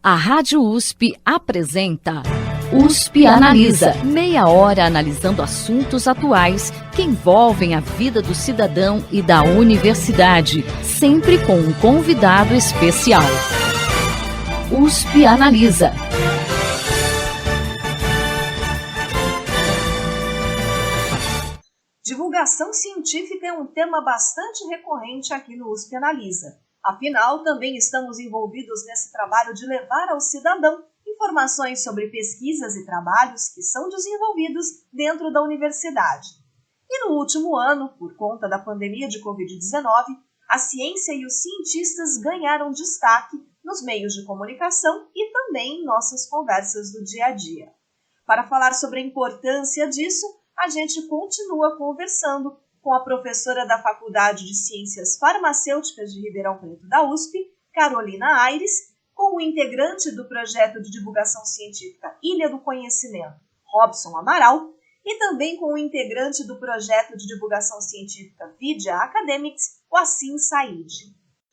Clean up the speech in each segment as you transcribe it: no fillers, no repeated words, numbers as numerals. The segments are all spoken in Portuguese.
A Rádio USP apresenta USP Analisa. Meia hora analisando assuntos atuais que envolvem a vida do cidadão e da universidade, sempre com um convidado especial. USP Analisa. Divulgação científica é um tema bastante recorrente aqui no USP Analisa. Afinal, também estamos envolvidos nesse trabalho de levar ao cidadão informações sobre pesquisas e trabalhos que são desenvolvidos dentro da universidade. E no último ano, por conta da pandemia de Covid-19, a ciência e os cientistas ganharam destaque nos meios de comunicação e também em nossas conversas do dia a dia. Para falar sobre a importância disso, a gente continua conversando com a professora da Faculdade de Ciências Farmacêuticas de Ribeirão Preto da USP, Carolina Aires, com o integrante do projeto de divulgação científica Ilha do Conhecimento, Robson Amaral, e também com o integrante do projeto de divulgação científica Vidya Academics, o Assim Said.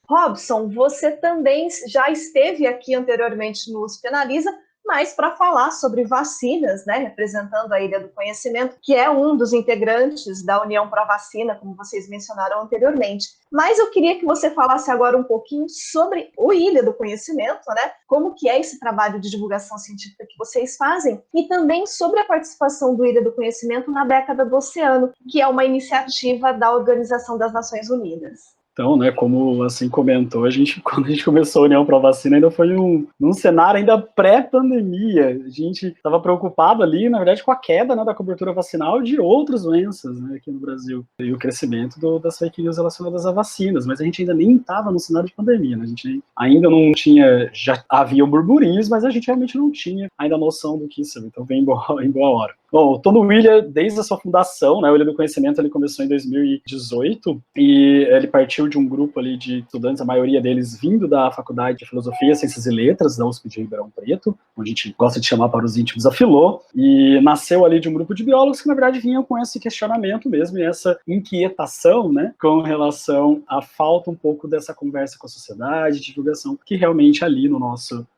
Robson, você também já esteve aqui anteriormente no USP Analisa, mas para falar sobre vacinas, né, representando a Ilha do Conhecimento, que é um dos integrantes da União Pró Vacina, como vocês mencionaram anteriormente. Mas eu queria que você falasse agora um pouquinho sobre o Ilha do Conhecimento, né, como que é esse trabalho de divulgação científica que vocês fazem, e também sobre a participação do Ilha do Conhecimento na Década do Oceano, que é uma iniciativa da Organização das Nações Unidas. Então, né, como assim comentou, quando a gente começou a União Pró Vacina, ainda foi num cenário ainda pré-pandemia. A gente estava preocupado ali, na verdade, com a queda, né, da cobertura vacinal de outras doenças, né, aqui no Brasil, e o crescimento das fake news relacionadas a vacinas, mas a gente ainda nem estava no cenário de pandemia, né? A gente ainda não tinha, já havia burburinhos, mas a gente realmente não tinha ainda noção do que isso, então vem em boa hora. Bom, eu tô no Ilha desde a sua fundação, né? O Ilha do Conhecimento ele começou em 2018 e ele partiu de um grupo ali de estudantes, a maioria deles vindo da Faculdade de Filosofia, Ciências e Letras da USP de Ribeirão Preto, onde a gente gosta de chamar para os íntimos a Filô, e nasceu ali de um grupo de biólogos que na verdade vinham com esse questionamento mesmo e essa inquietação, né, com relação à falta um pouco dessa conversa com a sociedade, divulgação, que realmente ali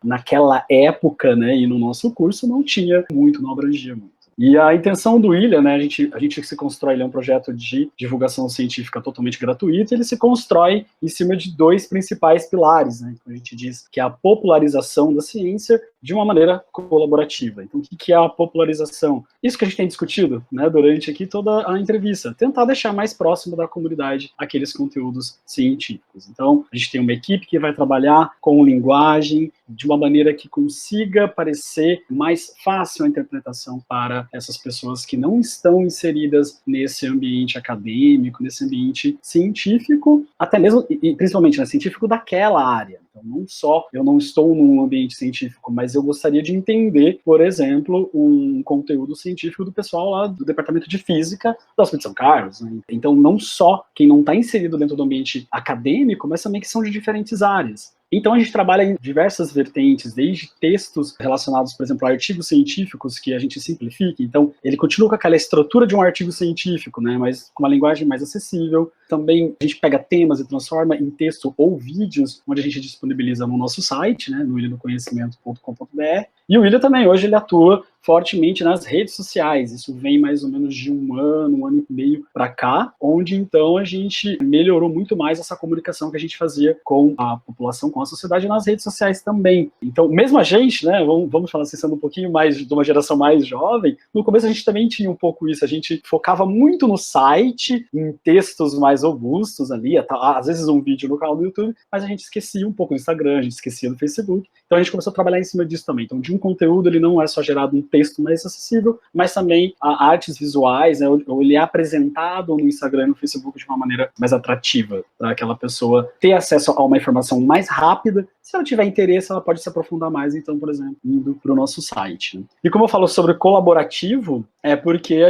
naquela época, né, e no nosso curso não tinha muito, não abrangia muito. E a intenção do Ilha, né, a gente se constrói, ele é um projeto de divulgação científica totalmente gratuito, ele se constrói em cima de dois principais pilares, né, que a gente diz que é a popularização da ciência de uma maneira colaborativa. Então, o que é a popularização? Isso que a gente tem discutido, né, durante aqui toda a entrevista, tentar deixar mais próximo da comunidade aqueles conteúdos científicos. Então, a gente tem uma equipe que vai trabalhar com linguagem de uma maneira que consiga parecer mais fácil a interpretação para essas pessoas que não estão inseridas nesse ambiente acadêmico, nesse ambiente científico, até mesmo, e principalmente, né, científico daquela área. Então, não só eu não estou num ambiente científico, mas eu gostaria de entender, por exemplo, um conteúdo científico do pessoal lá do Departamento de Física da USP de São Carlos, né? Então, não só quem não está inserido dentro do ambiente acadêmico, mas também que são de diferentes áreas. Então, a gente trabalha em diversas vertentes, desde textos relacionados, por exemplo, a artigos científicos que a gente simplifica. Então, ele continua com aquela estrutura de um artigo científico, né, mas com uma linguagem mais acessível. Também a gente pega temas e transforma em texto ou vídeos, onde a gente disponibiliza no nosso site, né, no ilhadoconhecimento.com.br. E o Ilha também, hoje, ele atua fortemente nas redes sociais. Isso vem mais ou menos de um ano e meio para cá, onde então a gente melhorou muito mais essa comunicação que a gente fazia com a população, com a sociedade nas redes sociais também. Então, mesmo a gente, né, vamos falar assim, sendo um pouquinho mais de uma geração mais jovem, no começo a gente também tinha um pouco isso, a gente focava muito no site, em textos mais robustos ali, às vezes um vídeo no canal do YouTube, mas a gente esquecia um pouco no Instagram, a gente esquecia no Facebook, então a gente começou a trabalhar em cima disso também. Então, de um conteúdo, ele não é só gerado um texto mais acessível, mas também artes visuais, né, ele é apresentado no Instagram e no Facebook de uma maneira mais atrativa, para aquela pessoa ter acesso a uma informação mais rápida. Se ela tiver interesse, ela pode se aprofundar mais, então, por exemplo, indo para o nosso site, né? E como eu falo sobre colaborativo, é porque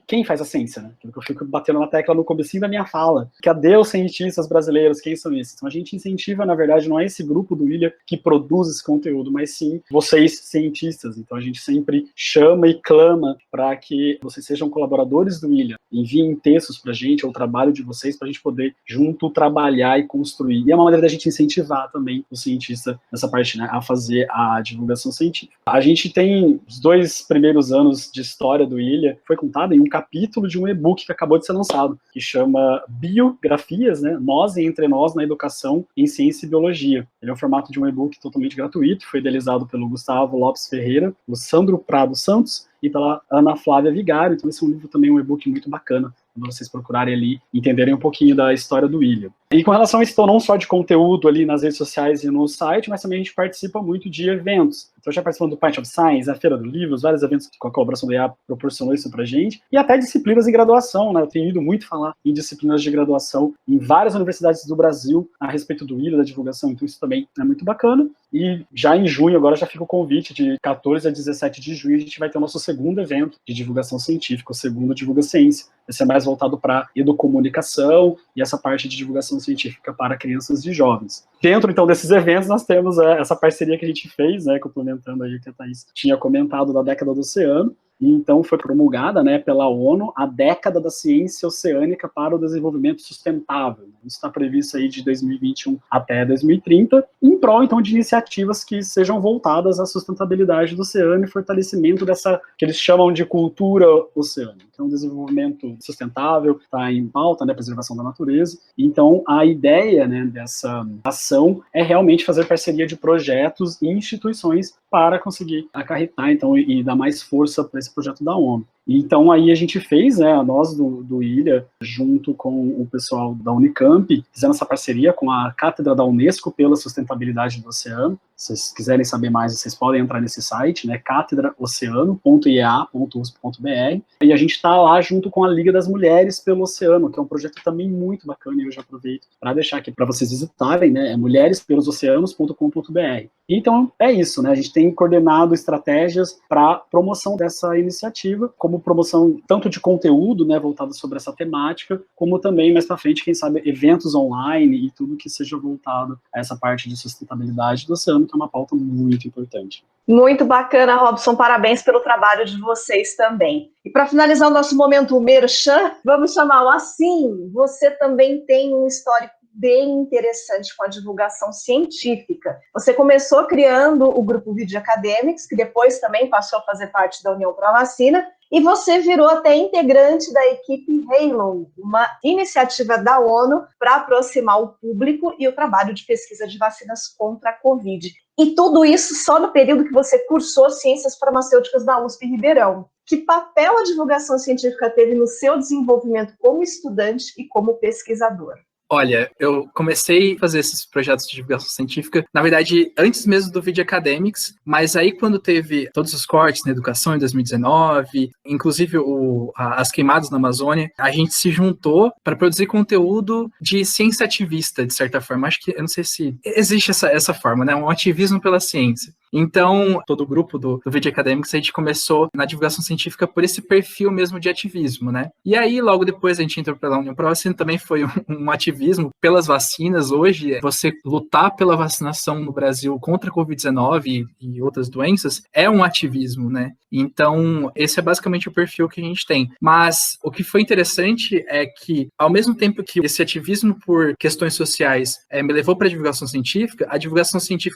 quem faz a ciência, né? Aquilo que eu fico batendo na tecla no comecinho da minha fala. Cadê os cientistas brasileiros? Quem são esses? Então a gente incentiva, na verdade, não é esse grupo do Ilha que produz esse conteúdo, mas sim vocês, cientistas. Então a gente sempre chama e clama para que vocês sejam colaboradores do Ilha, enviem textos para a gente, ou o trabalho de vocês, para a gente poder junto trabalhar e construir. E é uma maneira da gente incentivar também os cientistas cientista nessa parte, né, a fazer a divulgação científica. A gente tem os 2 primeiros anos de história do Ilha, foi contado em um capítulo de um e-book que acabou de ser lançado, que chama Biografias, né, Nós e Entre Nós na Educação em Ciência e Biologia. Ele é um formato de um e-book totalmente gratuito, foi idealizado pelo Gustavo Lopes Ferreira, o Sandro Prado Santos e pela Ana Flávia Vigário. Então esse é um livro também, um e-book muito bacana, para vocês procurarem ali, entenderem um pouquinho da história do Ilha. E com relação a isso, então, não só de conteúdo ali nas redes sociais e no site, mas também a gente participa muito de eventos. Então, já participando do Pint of Science, a Feira do Livro, vários eventos que a colaboração do IA proporcionou isso pra gente, e até disciplinas em graduação, né? Eu tenho ido muito falar em disciplinas de graduação em várias universidades do Brasil a respeito do Ilha, da divulgação, então isso também é muito bacana. E já em junho, agora já fica o convite, de 14 a 17 de junho, a gente vai ter o nosso segundo evento de divulgação científica, o segundo Divulga Ciência. Esse é mais voltado para educomunicação e essa parte de divulgação científica para crianças e jovens. Dentro, então, desses eventos, nós temos essa parceria que a gente fez, né, complementando aí o que a Thaís tinha comentado da década do oceano. E então foi promulgada, né, pela ONU a década da ciência oceânica para o desenvolvimento sustentável. Isso está previsto aí de 2021 até 2030, em prol, então, de iniciativas que sejam voltadas à sustentabilidade do oceano e fortalecimento dessa, que eles chamam de cultura oceânica. Então, desenvolvimento sustentável está em pauta, né, preservação da natureza. Então, a ideia, né, dessa ação é realmente fazer parceria de projetos e instituições para conseguir acarretar, então, e dar mais força para esse projeto da ONU. Então, aí a gente fez, né, nós do Ilha, junto com o pessoal da Unicamp, fizemos essa parceria com a Cátedra da Unesco pela Sustentabilidade do Oceano. Se vocês quiserem saber mais, vocês podem entrar nesse site, né, catedraoceano.iea.usp.br. E a gente está lá junto com a Liga das Mulheres pelo Oceano, que é um projeto também muito bacana, e eu já aproveito para deixar aqui para vocês visitarem, né, é mulherespelosoceanos.com.br. Então, é isso, né, a gente tem coordenado estratégias para promoção dessa iniciativa, como promoção tanto de conteúdo, né, voltado sobre essa temática, como também, mais para frente, quem sabe, eventos online e tudo que seja voltado a essa parte de sustentabilidade do oceano, que é uma pauta muito importante. Muito bacana, Robson, parabéns pelo trabalho de vocês também. E para finalizar o nosso momento Merchan, vamos chamá-lo assim, você também tem um histórico bem interessante com a divulgação científica. Você começou criando o grupo Video Academics, que depois também passou a fazer parte da União Pro Vacina, e você virou até integrante da equipe Halo, uma iniciativa da ONU para aproximar o público e o trabalho de pesquisa de vacinas contra a Covid. E tudo isso só no período que você cursou Ciências Farmacêuticas da USP Ribeirão. Que papel a divulgação científica teve no seu desenvolvimento como estudante e como pesquisador? Olha, eu comecei a fazer esses projetos de divulgação científica, na verdade, antes mesmo do Video Academics, mas aí quando teve todos os cortes na educação em 2019, inclusive as queimadas na Amazônia, a gente se juntou para produzir conteúdo de ciência ativista, de certa forma. Acho que, eu não sei se existe essa forma, né? Um ativismo pela ciência. Então, todo o grupo do Video Academics, a gente começou na divulgação científica por esse perfil mesmo de ativismo, né? E aí, logo depois, a gente entrou pela União Pro Vacina, também foi um ativismo pelas vacinas. Hoje, você lutar pela vacinação no Brasil contra a Covid-19 e outras doenças é um ativismo, né? Então, esse é basicamente o perfil que a gente tem. Mas o que foi interessante é que, ao mesmo tempo que esse ativismo por questões sociais me levou para a divulgação científica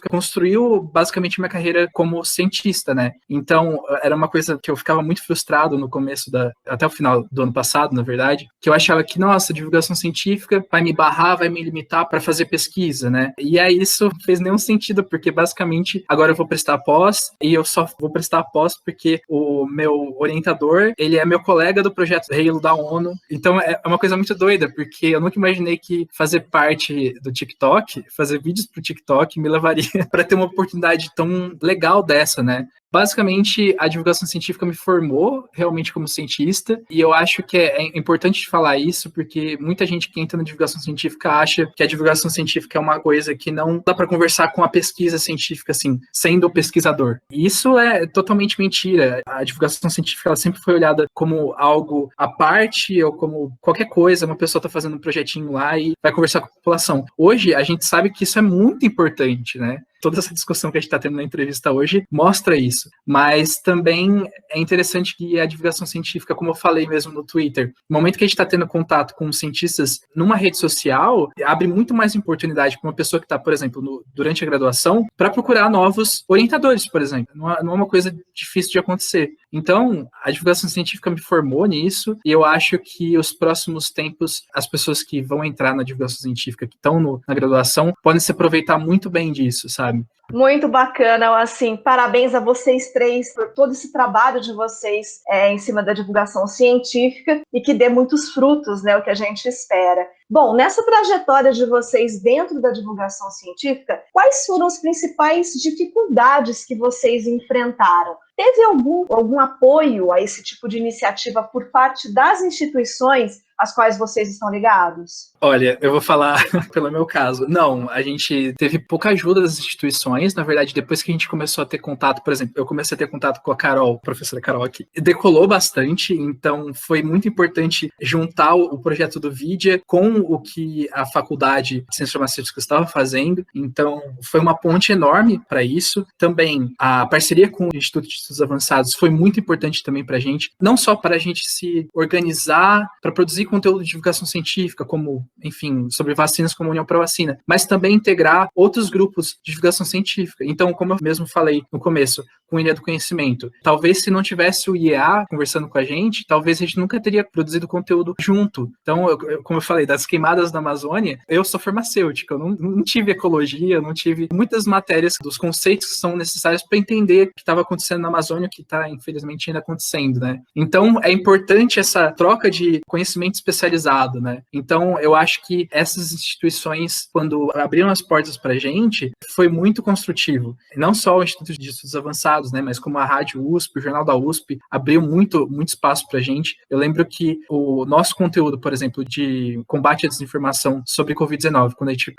construiu basicamente minha carreira como cientista, né? Então, era uma coisa que eu ficava muito frustrado no começo até o final do ano passado, na verdade, que eu achava que, nossa, divulgação científica vai me barrar, vai me limitar para fazer pesquisa, né? E aí isso não fez nenhum sentido, porque basicamente agora eu vou prestar pós, e eu só vou prestar pós porque o meu orientador, ele é meu colega do projeto Halo da ONU. Então é uma coisa muito doida, porque eu nunca imaginei que fazer parte do TikTok, fazer vídeos pro TikTok me levaria para ter uma oportunidade tão legal dessa, né? Basicamente, a divulgação científica me formou realmente como cientista, e eu acho que é importante falar isso, porque muita gente que entra na divulgação científica acha que a divulgação científica é uma coisa que não dá para conversar com a pesquisa científica, assim, sendo pesquisador. E isso é totalmente mentira. A divulgação científica ela sempre foi olhada como algo à parte, ou como qualquer coisa, uma pessoa está fazendo um projetinho lá e vai conversar com a população. Hoje, a gente sabe que isso é muito importante, né? Toda essa discussão que a gente está tendo na entrevista hoje mostra isso. isso. Mas também é interessante que a divulgação científica, como eu falei mesmo no Twitter, no momento que a gente está tendo contato com cientistas numa rede social, abre muito mais oportunidade para uma pessoa que está, por exemplo, durante a graduação, para procurar novos orientadores, por exemplo. Não é uma coisa difícil de acontecer. Então, a divulgação científica me formou nisso, e eu acho que os próximos tempos, as pessoas que vão entrar na divulgação científica, que estão na graduação, podem se aproveitar muito bem disso, sabe? Muito bacana, assim, parabéns a vocês três por todo esse trabalho de vocês em cima da divulgação científica e que dê muitos frutos, né, o que a gente espera. Bom, nessa trajetória de vocês dentro da divulgação científica, quais foram as principais dificuldades que vocês enfrentaram? Teve algum apoio a esse tipo de iniciativa por parte das instituições às quais vocês estão ligados? Olha, eu vou falar pelo meu caso. Não, a gente teve pouca ajuda das instituições. Na verdade, depois que a gente começou a ter contato, por exemplo, eu comecei a ter contato com a Carol, a professora Carol aqui, decolou bastante, então foi muito importante juntar o projeto do Vidia com o que a faculdade de Ciências Farmacêuticas estava fazendo. Então, foi uma ponte enorme para isso. Também, a parceria com o Instituto de Estudos Avançados foi muito importante também para a gente, não só para a gente se organizar, para produzir conteúdo de divulgação científica, como, enfim, sobre vacinas como a União Pró-Vacina, mas também integrar outros grupos de divulgação científica. Então, como eu mesmo falei no começo, com o Ilha do Conhecimento, talvez se não tivesse o IEA conversando com a gente, talvez a gente nunca teria produzido conteúdo junto. Então, como eu falei, das queimadas da Amazônia, eu sou farmacêutica, eu não tive ecologia, eu não tive muitas matérias dos conceitos que são necessários para entender o que estava acontecendo na Amazônia, o que está, infelizmente, ainda acontecendo, né? Então, é importante essa troca de conhecimento especializado, né? Então, eu acho que essas instituições, quando abriram as portas para a gente, foi muito construtivo. Não só o Instituto de Estudos Avançados, né? Mas como a Rádio USP, o Jornal da USP, abriu muito espaço para a gente. Eu lembro que o nosso conteúdo, por exemplo, de combate à desinformação sobre Covid-19, quando a gente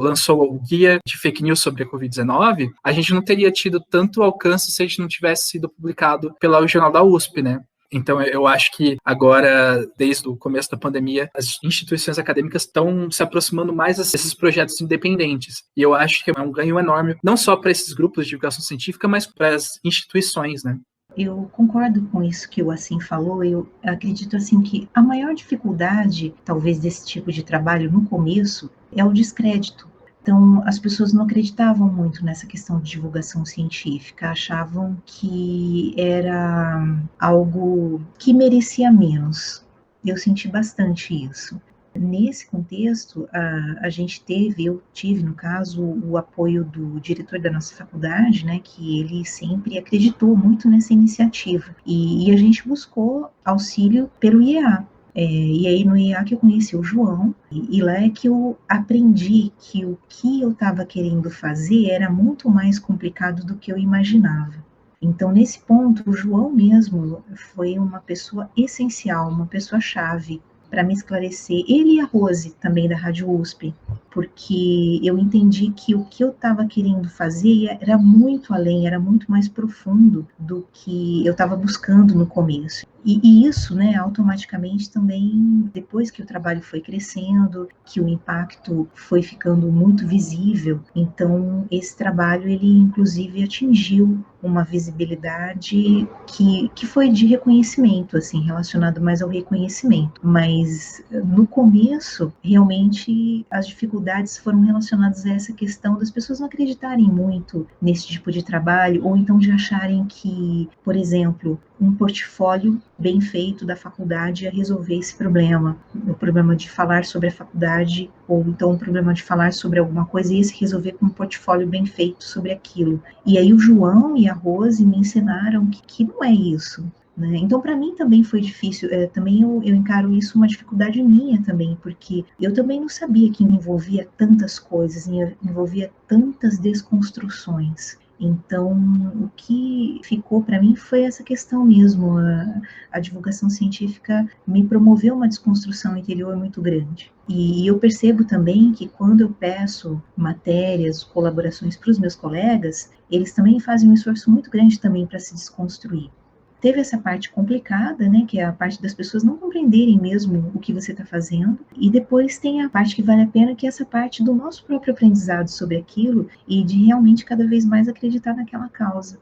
lançou o guia de fake news sobre a Covid-19, a gente não teria tido tanto alcance se a gente não tivesse sido publicado pelo Jornal da USP, né? Então, eu acho que agora, desde o começo da pandemia, as instituições acadêmicas estão se aproximando mais desses projetos independentes. E eu acho que é um ganho enorme, não só para esses grupos de divulgação científica, mas para as instituições, né? Eu concordo com isso que o Assim falou. Eu acredito assim que a maior dificuldade, talvez, desse tipo de trabalho no começo é o descrédito. Então, as pessoas não acreditavam muito nessa questão de divulgação científica, achavam que era algo que merecia menos. Eu senti bastante isso. Nesse contexto, eu tive, no caso, o apoio do diretor da nossa faculdade, né, que ele sempre acreditou muito nessa iniciativa. E a gente buscou auxílio pelo IEA. E aí no IEA que eu conheci o João, e lá é que eu aprendi que o que eu estava querendo fazer era muito mais complicado do que eu imaginava. Então, nesse ponto, o João mesmo foi uma pessoa essencial, uma pessoa-chave para me esclarecer. Ele e a Rose, também da Rádio USP, porque eu entendi que o que eu estava querendo fazer era muito além, era muito mais profundo do que eu estava buscando no começo. E isso, né, automaticamente também, depois que o trabalho foi crescendo, que o impacto foi ficando muito visível, então esse trabalho, ele inclusive atingiu uma visibilidade que foi de reconhecimento, assim, relacionado mais ao reconhecimento. Mas no começo, realmente, as dificuldades foram relacionadas a essa questão das pessoas não acreditarem muito nesse tipo de trabalho, ou então de acharem que, por exemplo, um portfólio bem feito da faculdade ia resolver esse problema, o problema de falar sobre a faculdade, ou então o problema de falar sobre alguma coisa e se resolver com um portfólio bem feito sobre aquilo. E aí o João e a Rose me ensinaram que não é isso, né? Então, para mim também foi difícil, também eu encaro isso uma dificuldade minha também, porque eu também não sabia que envolvia tantas coisas, envolvia tantas desconstruções. Então, o que ficou para mim foi essa questão mesmo. A divulgação científica me promoveu uma desconstrução interior muito grande. E eu percebo também que quando eu peço matérias, colaborações para os meus colegas, eles também fazem um esforço muito grande também para se desconstruir. Teve essa parte complicada, né, que é a parte das pessoas não compreenderem mesmo o que você está fazendo, e depois tem a parte que vale a pena, que é essa parte do nosso próprio aprendizado sobre aquilo, e de realmente cada vez mais acreditar naquela causa.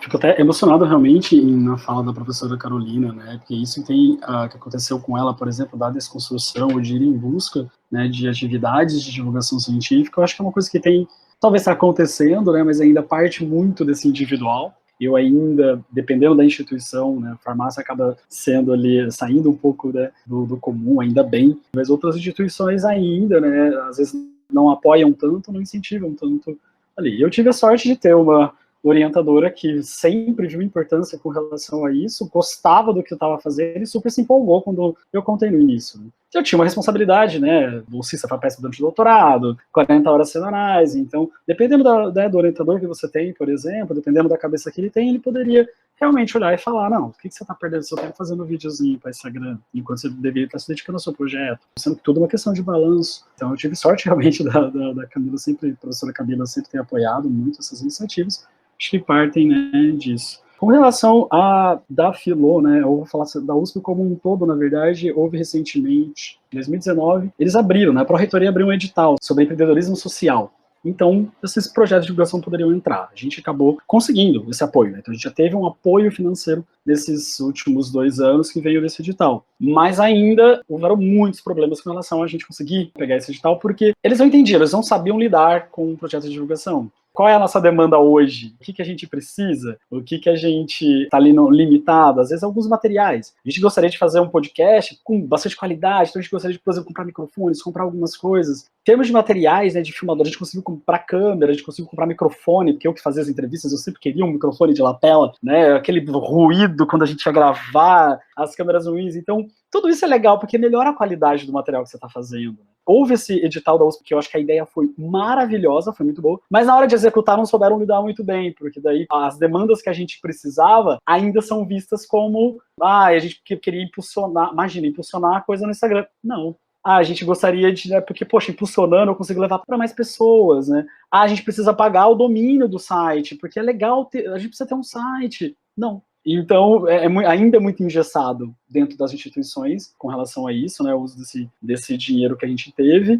Fico até emocionado realmente na fala da professora Carolina, né, porque isso que aconteceu com ela, por exemplo, da desconstrução ou de ir em busca, né, de atividades de divulgação científica. Eu acho que é uma coisa que talvez está acontecendo, né, mas ainda parte muito desse individual. Eu ainda, dependendo da instituição, né, a farmácia acaba sendo ali, saindo um pouco, né, do comum, ainda bem, mas outras instituições ainda, né, às vezes não apoiam tanto, não incentivam tanto ali. Eu tive a sorte de ter uma orientadora que sempre viu importância com relação a isso, gostava do que eu estava fazendo e super se empolgou quando eu contei no início. Eu tinha uma responsabilidade, né, bolsista FAPESP durante o doutorado, 40 horas semanais, então, dependendo do orientador que você tem, por exemplo, dependendo da cabeça que ele tem, ele poderia realmente olhar e falar, não, por que você está perdendo seu tempo fazendo um videozinho para Instagram, enquanto você deveria estar se dedicando ao seu projeto, sendo que tudo é uma questão de balanço. Então, eu tive sorte realmente da Camila sempre, a professora Camila sempre ter apoiado muito essas iniciativas, acho que partem, né, disso. Com relação a da Filô, né, eu vou falar da USP como um todo, na verdade, houve recentemente, em 2019, eles abriram, né, a Pró-Reitoria abriu um edital sobre empreendedorismo social. Então, esses projetos de divulgação poderiam entrar. A gente acabou conseguindo esse apoio, né? Então, a gente já teve um apoio financeiro nesses últimos 2 anos que veio desse edital. Mas ainda houveram muitos problemas com relação a gente conseguir pegar esse edital, porque eles não entendiam, eles não sabiam lidar com o projeto de divulgação. Qual é a nossa demanda hoje? O que a gente precisa? O que a gente está ali limitado? Às vezes, alguns materiais. A gente gostaria de fazer um podcast com bastante qualidade, então a gente gostaria de, por exemplo, comprar microfones, comprar algumas coisas. Em termos de materiais, né, de filmador, a gente conseguiu comprar câmera, a gente conseguiu comprar microfone, porque eu que fazia as entrevistas, eu sempre queria um microfone de lapela, né, aquele ruído quando a gente ia gravar, as câmeras ruins. Então, tudo isso é legal, porque melhora a qualidade do material que você está fazendo. Houve esse edital da USP, que eu acho que a ideia foi maravilhosa, foi muito boa, mas na hora de executar não souberam lidar muito bem, porque daí as demandas que a gente precisava ainda são vistas como, a gente queria impulsionar, imagina, impulsionar a coisa no Instagram. Não. A gente gostaria de, né, porque, poxa, impulsionando eu consigo levar para mais pessoas, né? A gente precisa pagar o domínio do site, porque é legal a gente precisa ter um site. Não. Então, ainda é muito engessado dentro das instituições com relação a isso, né, o uso desse dinheiro que a gente teve.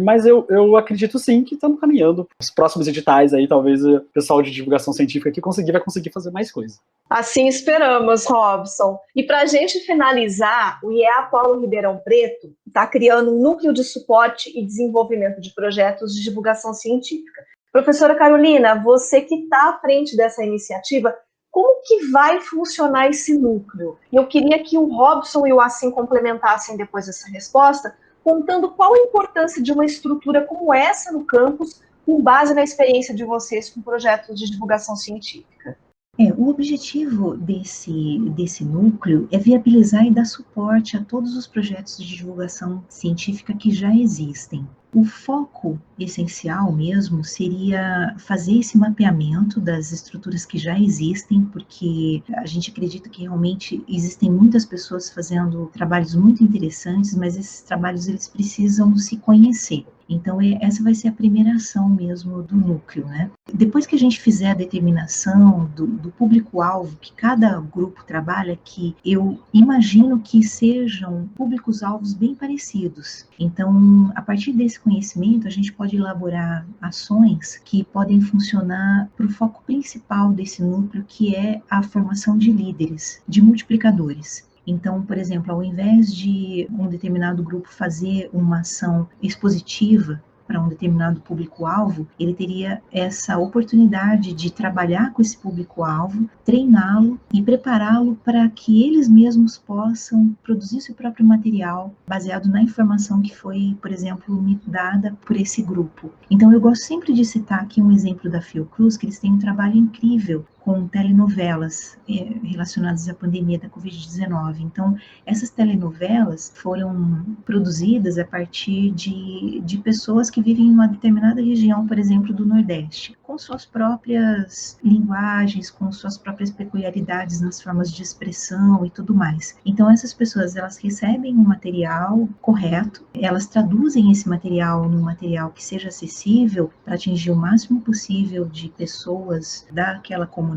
Mas eu acredito sim que estamos caminhando. Os próximos editais aí, talvez o pessoal de divulgação científica aqui vai conseguir fazer mais coisa. Assim esperamos, Robson. E para a gente finalizar, o IEA Polo Ribeirão Preto está criando um núcleo de suporte e desenvolvimento de projetos de divulgação científica. Professora Carolina, você que está à frente dessa iniciativa, como que vai funcionar esse núcleo? Eu queria que o Robson e o Assim complementassem depois essa resposta, contando qual a importância de uma estrutura como essa no campus, com base na experiência de vocês com projetos de divulgação científica. O objetivo desse núcleo é viabilizar e dar suporte a todos os projetos de divulgação científica que já existem. O foco essencial mesmo seria fazer esse mapeamento das estruturas que já existem, porque a gente acredita que realmente existem muitas pessoas fazendo trabalhos muito interessantes, mas esses trabalhos eles precisam se conhecer. Então, essa vai ser a primeira ação mesmo do núcleo, né? Depois que a gente fizer a determinação do público-alvo que cada grupo trabalha, que eu imagino que sejam públicos-alvos bem parecidos. Então, a partir desse conhecimento, a gente pode elaborar ações que podem funcionar para o foco principal desse núcleo, que é a formação de líderes, de multiplicadores. Então, por exemplo, ao invés de um determinado grupo fazer uma ação expositiva para um determinado público-alvo, ele teria essa oportunidade de trabalhar com esse público-alvo, treiná-lo e prepará-lo para que eles mesmos possam produzir seu próprio material baseado na informação que foi, por exemplo, me dada por esse grupo. Então, eu gosto sempre de citar aqui um exemplo da Fiocruz, que eles têm um trabalho incrível com telenovelas relacionadas à pandemia da Covid-19. Então, essas telenovelas foram produzidas a partir de pessoas que vivem em uma determinada região, por exemplo, do Nordeste, com suas próprias linguagens, com suas próprias peculiaridades nas formas de expressão e tudo mais. Então, essas pessoas, elas recebem um material correto, elas traduzem esse material num material que seja acessível para atingir o máximo possível de pessoas daquela comunidade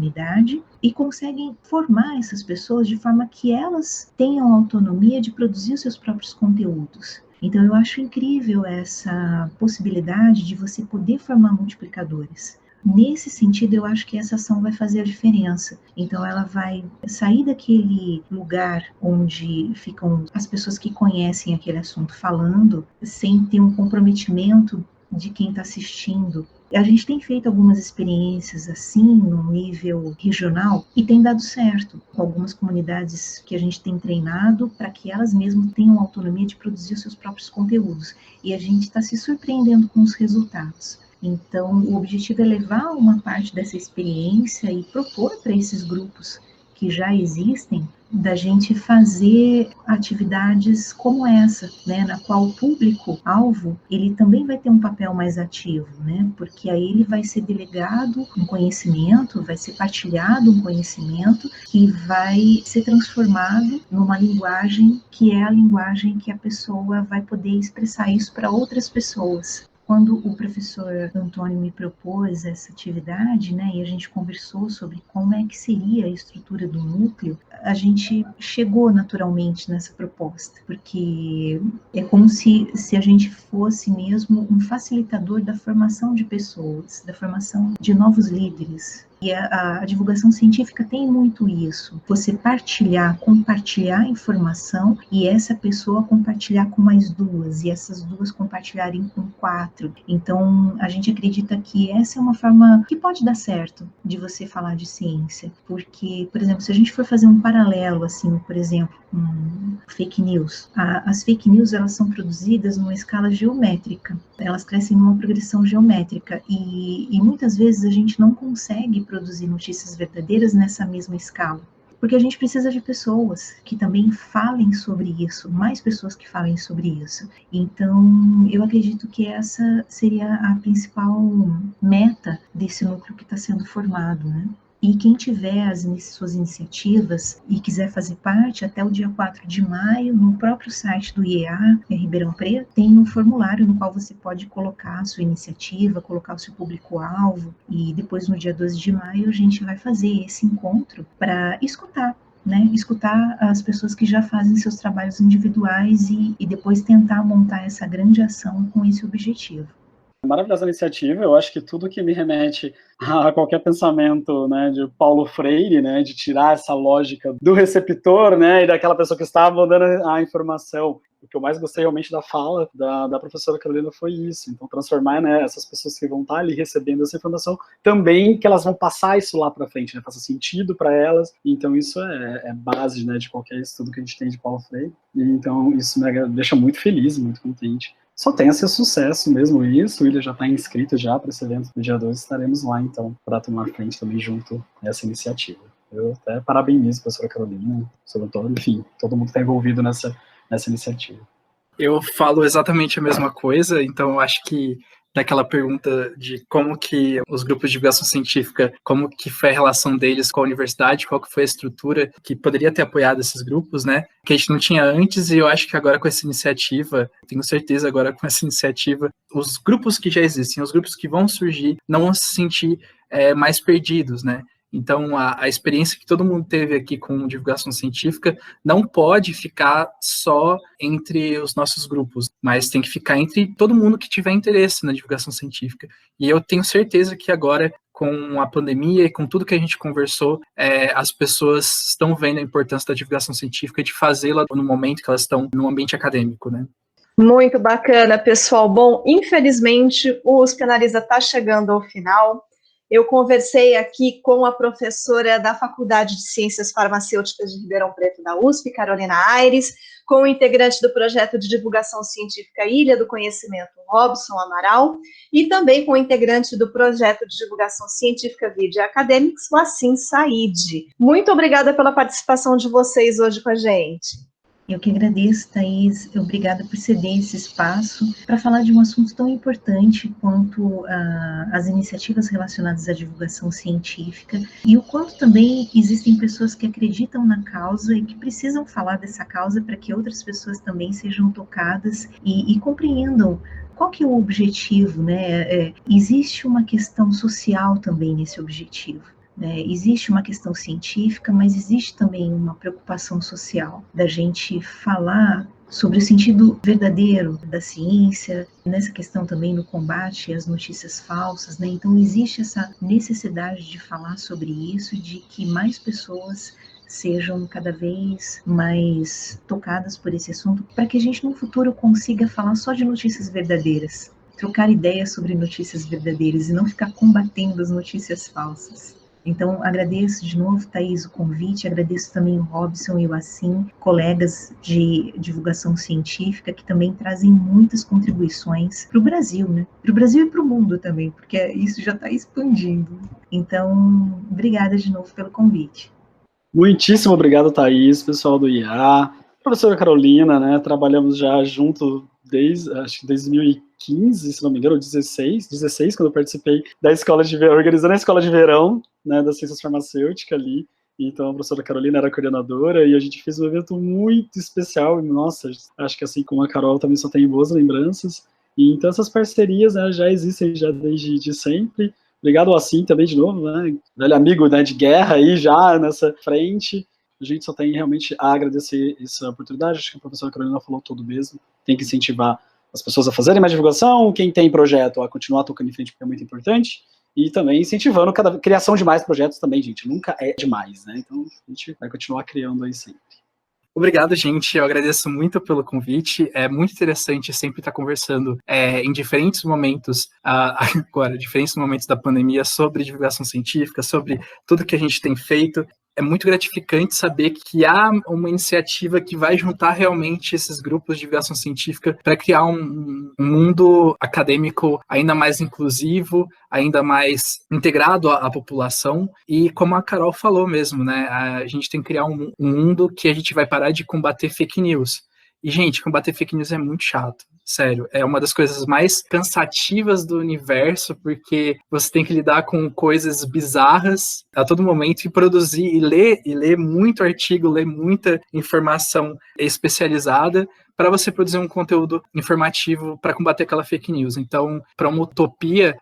e conseguem formar essas pessoas de forma que elas tenham autonomia de produzir os seus próprios conteúdos. Então, eu acho incrível essa possibilidade de você poder formar multiplicadores. Nesse sentido, eu acho que essa ação vai fazer a diferença. Então, ela vai sair daquele lugar onde ficam as pessoas que conhecem aquele assunto falando, sem ter um comprometimento de quem está assistindo. A gente tem feito algumas experiências assim, no nível regional, e tem dado certo, com algumas comunidades que a gente tem treinado para que elas mesmas tenham autonomia de produzir os seus próprios conteúdos. E a gente está se surpreendendo com os resultados. Então, o objetivo é levar uma parte dessa experiência e propor para esses grupos que já existem, da gente fazer atividades como essa, né, na qual o público-alvo, ele também vai ter um papel mais ativo, né, porque aí ele vai ser delegado um conhecimento, vai ser partilhado um conhecimento que vai ser transformado numa linguagem que é a linguagem que a pessoa vai poder expressar isso para outras pessoas. Quando o professor Antônio me propôs essa atividade, né, e a gente conversou sobre como é que seria a estrutura do núcleo, a gente chegou naturalmente nessa proposta, porque é como se a gente fosse mesmo um facilitador da formação de pessoas, da formação de novos líderes. E a divulgação científica tem muito isso. Você compartilhar informação e essa pessoa compartilhar com mais duas, e essas duas compartilharem com 4. Então, a gente acredita que essa é uma forma que pode dar certo de você falar de ciência. Porque, por exemplo, se a gente for fazer um paralelo, assim, por exemplo, fake news. As fake news, elas são produzidas numa escala geométrica. Elas crescem numa progressão geométrica e muitas vezes a gente não consegue produzir notícias verdadeiras nessa mesma escala. Porque a gente precisa de pessoas que também falem sobre isso, mais pessoas que falem sobre isso. Então, eu acredito que essa seria a principal meta desse núcleo que está sendo formado, né? E quem tiver as suas iniciativas e quiser fazer parte, até o dia 4 de maio, no próprio site do IEA, em Ribeirão Preto, tem um formulário no qual você pode colocar a sua iniciativa, colocar o seu público-alvo, e depois, no dia 12 de maio, a gente vai fazer esse encontro para escutar, né? Escutar as pessoas que já fazem seus trabalhos individuais e depois tentar montar essa grande ação com esse objetivo. Maravilhosa iniciativa. Eu acho que tudo que me remete a qualquer pensamento, né, de Paulo Freire, né, de tirar essa lógica do receptor, né, e daquela pessoa que estava dando a informação. O que eu mais gostei realmente da fala da professora Carolina foi isso. Então, transformar, né, essas pessoas que vão estar ali recebendo essa informação, também que elas vão passar isso lá para frente, né, faça sentido para elas. Então, isso é base, né, de qualquer estudo que a gente tem de Paulo Freire. E, então, isso me deixa muito feliz, muito contente. Só tenha seu sucesso mesmo isso, o William já está inscrito já para esse evento do dia 12, estaremos lá então, para tomar frente também junto nessa iniciativa. Eu até parabenizo a professora Carolina, o professor Antônio, enfim, todo mundo está envolvido nessa iniciativa. Eu falo exatamente a mesma coisa, então eu acho que daquela pergunta de como que os grupos de divulgação científica, como que foi a relação deles com a universidade, qual que foi a estrutura que poderia ter apoiado esses grupos, né, que a gente não tinha antes, e eu acho que agora com essa iniciativa, tenho certeza agora com essa iniciativa, os grupos que já existem, os grupos que vão surgir, não vão se sentir mais perdidos, né. Então, a experiência que todo mundo teve aqui com divulgação científica não pode ficar só entre os nossos grupos, mas tem que ficar entre todo mundo que tiver interesse na divulgação científica. E eu tenho certeza que agora, com a pandemia e com tudo que a gente conversou, as pessoas estão vendo a importância da divulgação científica e de fazê-la no momento que elas estão no ambiente acadêmico, né? Muito bacana, pessoal. Bom, infelizmente, o USP Analisa está chegando ao final. Eu conversei aqui com a professora da Faculdade de Ciências Farmacêuticas de Ribeirão Preto da USP, Carolina Aires, com o integrante do projeto de divulgação científica Ilha do Conhecimento, Robson Amaral, e também com o integrante do projeto de divulgação científica Vide Academics, Wassim Said. Muito obrigada pela participação de vocês hoje com a gente. Eu que agradeço, Thaís, obrigada por ceder esse espaço para falar de um assunto tão importante quanto as iniciativas relacionadas à divulgação científica e o quanto também existem pessoas que acreditam na causa e que precisam falar dessa causa para que outras pessoas também sejam tocadas e compreendam qual que é o objetivo, né? Existe uma questão social também nesse objetivo. Existe uma questão científica, mas existe também uma preocupação social da gente falar sobre o sentido verdadeiro da ciência, nessa questão também no combate às notícias falsas, né? Então existe essa necessidade de falar sobre isso, de que mais pessoas sejam cada vez mais tocadas por esse assunto, para que a gente no futuro consiga falar só de notícias verdadeiras, trocar ideias sobre notícias verdadeiras e não ficar combatendo as notícias falsas. Então, agradeço de novo, Thaís, o convite, agradeço também o Robson e o Assim, colegas de divulgação científica, que também trazem muitas contribuições para o Brasil, né? Para o Brasil e para o mundo também, porque isso já está expandindo. Então, obrigada de novo pelo convite. Muitíssimo obrigado, Thaís, pessoal do IA, professora Carolina, né? Trabalhamos já junto desde 2015, se não me engano, 16, quando eu participei da escola de verão, organizando a escola de verão, né, das ciências farmacêuticas ali. Então a professora Carolina era a coordenadora e a gente fez um evento muito especial. E, nossa, acho que assim como a Carol também só tem boas lembranças. E então essas parcerias, né, já existem já desde sempre. Obrigado, Assim, também de novo, né, velho amigo, né, de guerra aí já nessa frente. A gente só tem realmente a agradecer essa oportunidade. Acho que a professora Carolina falou tudo mesmo. Tem que incentivar as pessoas a fazerem mais divulgação, quem tem projeto a continuar tocando em frente, porque é muito importante, e também incentivando a criação de mais projetos também, gente. Nunca é demais, né? Então, a gente vai continuar criando aí sempre. Obrigado, gente. Eu agradeço muito pelo convite. É muito interessante sempre estar conversando em diferentes momentos, agora, diferentes momentos da pandemia, sobre divulgação científica, sobre tudo que a gente tem feito. É muito gratificante saber que há uma iniciativa que vai juntar realmente esses grupos de divulgação científica para criar um mundo acadêmico ainda mais inclusivo, ainda mais integrado à população. E como a Carol falou mesmo, né, a gente tem que criar um mundo que a gente vai parar de combater fake news. E, gente, combater fake news é muito chato. Sério, é uma das coisas mais cansativas do universo, porque você tem que lidar com coisas bizarras a todo momento e produzir e ler muito artigo, ler muita informação especializada para você produzir um conteúdo informativo para combater aquela fake news. Então, para uma utopia,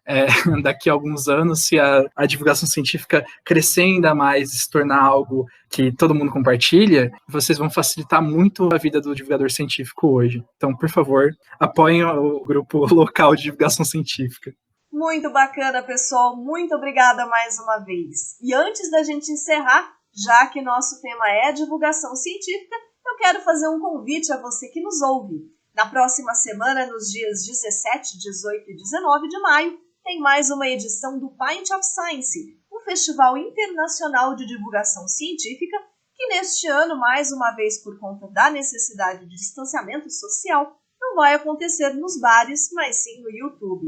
daqui a alguns anos, se a divulgação científica crescer ainda mais e se tornar algo que todo mundo compartilha, vocês vão facilitar muito a vida do divulgador científico hoje. Então, por favor, apoiem o grupo local de divulgação científica. Muito bacana, pessoal. Muito obrigada mais uma vez. E antes da gente encerrar, já que nosso tema é divulgação científica, eu quero fazer um convite a você que nos ouve. Na próxima semana, nos dias 17, 18 e 19 de maio, tem mais uma edição do Pint of Science, um festival internacional de divulgação científica que neste ano, mais uma vez por conta da necessidade de distanciamento social, não vai acontecer nos bares, mas sim no YouTube.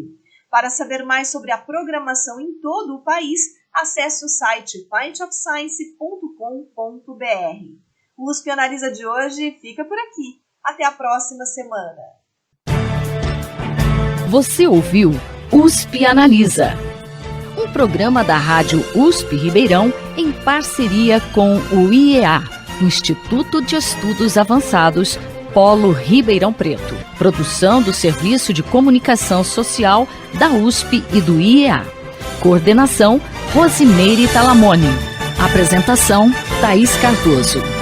Para saber mais sobre a programação em todo o país, acesse o site pintofscience.com.br. O USP Analisa de hoje fica por aqui. Até a próxima semana. Você ouviu USP Analisa, um programa da Rádio USP Ribeirão em parceria com o IEA, Instituto de Estudos Avançados, Polo Ribeirão Preto. Produção do Serviço de Comunicação Social da USP e do IEA. Coordenação, Rosimeire Talamone. Apresentação, Thaís Cardoso.